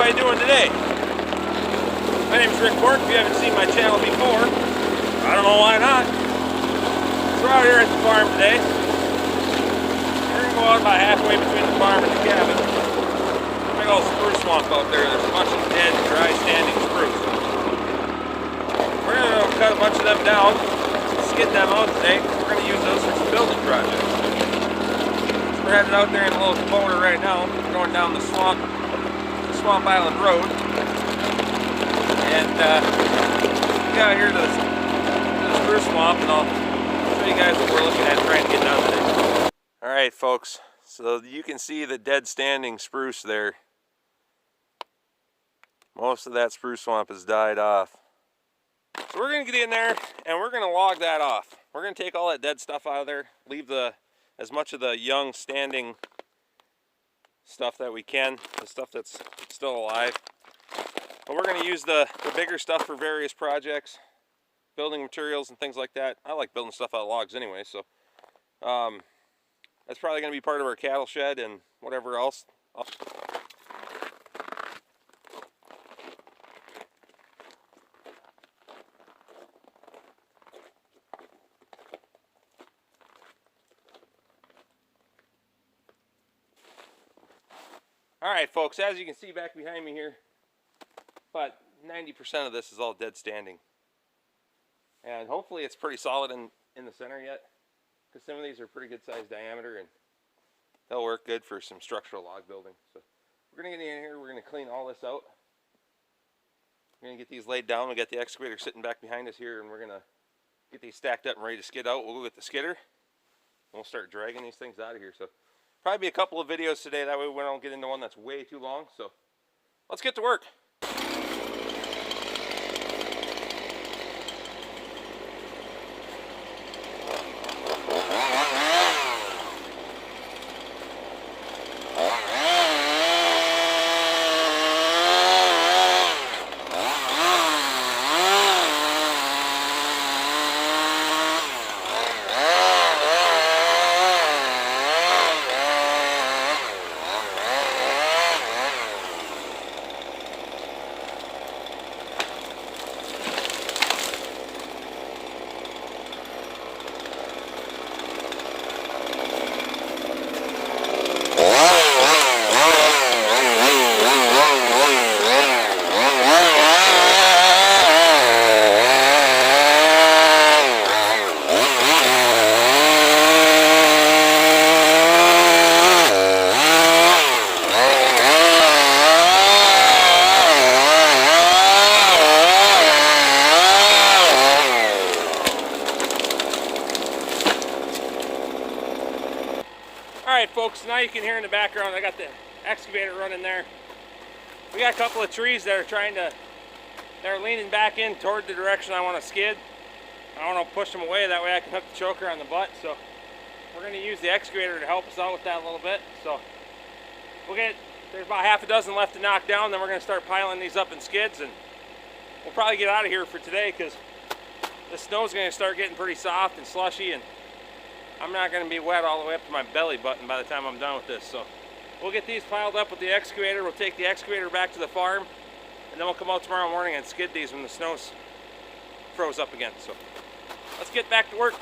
everybody doing today? My name is Bork. If you haven't seen my channel before, I don't know why not. So we're out here at the farm today. We're going to go out about halfway between the farm and the cabin. Big old spruce swamp out there. There's a bunch of dead, dry, standing spruce. We're going to cut a bunch of them down, skid them out today. We're going to use those for some building projects. So we're headed out there in a little Kubota right now. We're going down the Swamp Island Road. And we got out here to the spruce swamp, and I'll show you guys what we're looking at trying to get done today. Alright folks, so you can see the dead standing spruce there. Most of that spruce swamp has died off. So we're going to get in there and we're going to log that off. We're going to take all that dead stuff out of there, leave as much of the young standing stuff that we can, the stuff that's still alive. But we're going to use the bigger stuff for various projects, building materials and things like that. I like building stuff out of logs anyway, so that's probably going to be part of our cattle shed and whatever else. Alright folks, as you can see back behind me here, about 90% of this is all dead standing. And hopefully it's pretty solid in the center yet, because some of these are pretty good sized diameter and they'll work good for some structural log building. So we're going to get in here, we're going to clean all this out. We're going to get these laid down. We got the excavator sitting back behind us here, and we're going to get these stacked up and ready to skid out. We'll go get the skidder and we'll start dragging these things out of here. So probably be a couple of videos today, that way we don't get into one that's way too long. So let's get to work. Alright folks, now you can hear in the background I got the excavator running there. We got a couple of trees that are leaning back in toward the direction I want to skid. I want to push them away, that way I can hook the choker on the butt. So we're going to use the excavator to help us out with that a little bit. So there's about half a dozen left to knock down, then we're going to start piling these up in skids, and we'll probably get out of here for today because the snow's going to start getting pretty soft and slushy, and I'm not going to be wet all the way up to my belly button by the time I'm done with this. So we'll get these piled up with the excavator. We'll take the excavator back to the farm, and then we'll come out tomorrow morning and skid these when the snow's froze up again. So let's get back to work.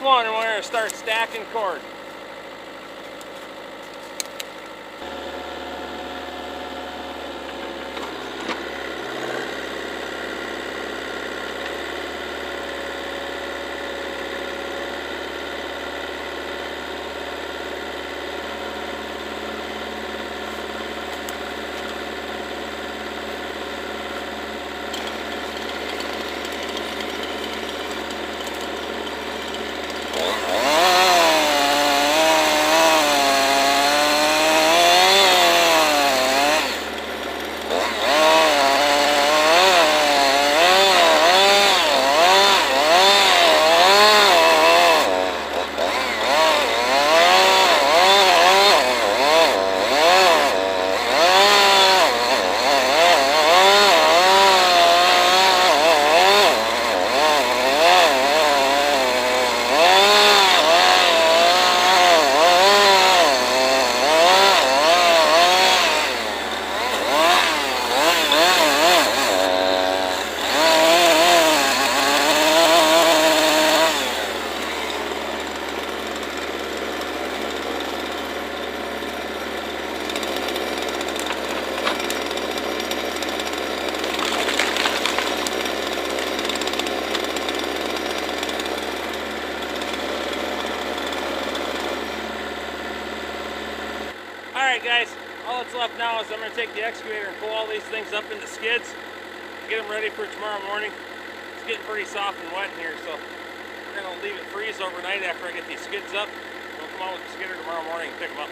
last one, and we're going to start stacking cord. Alright guys, all that's left now is I'm going to take the excavator and pull all these things up into skids, get them ready for tomorrow morning. It's getting pretty soft and wet in here, so we're going to leave it freeze overnight after I get these skids up. We'll come out with the skidder tomorrow morning and pick them up.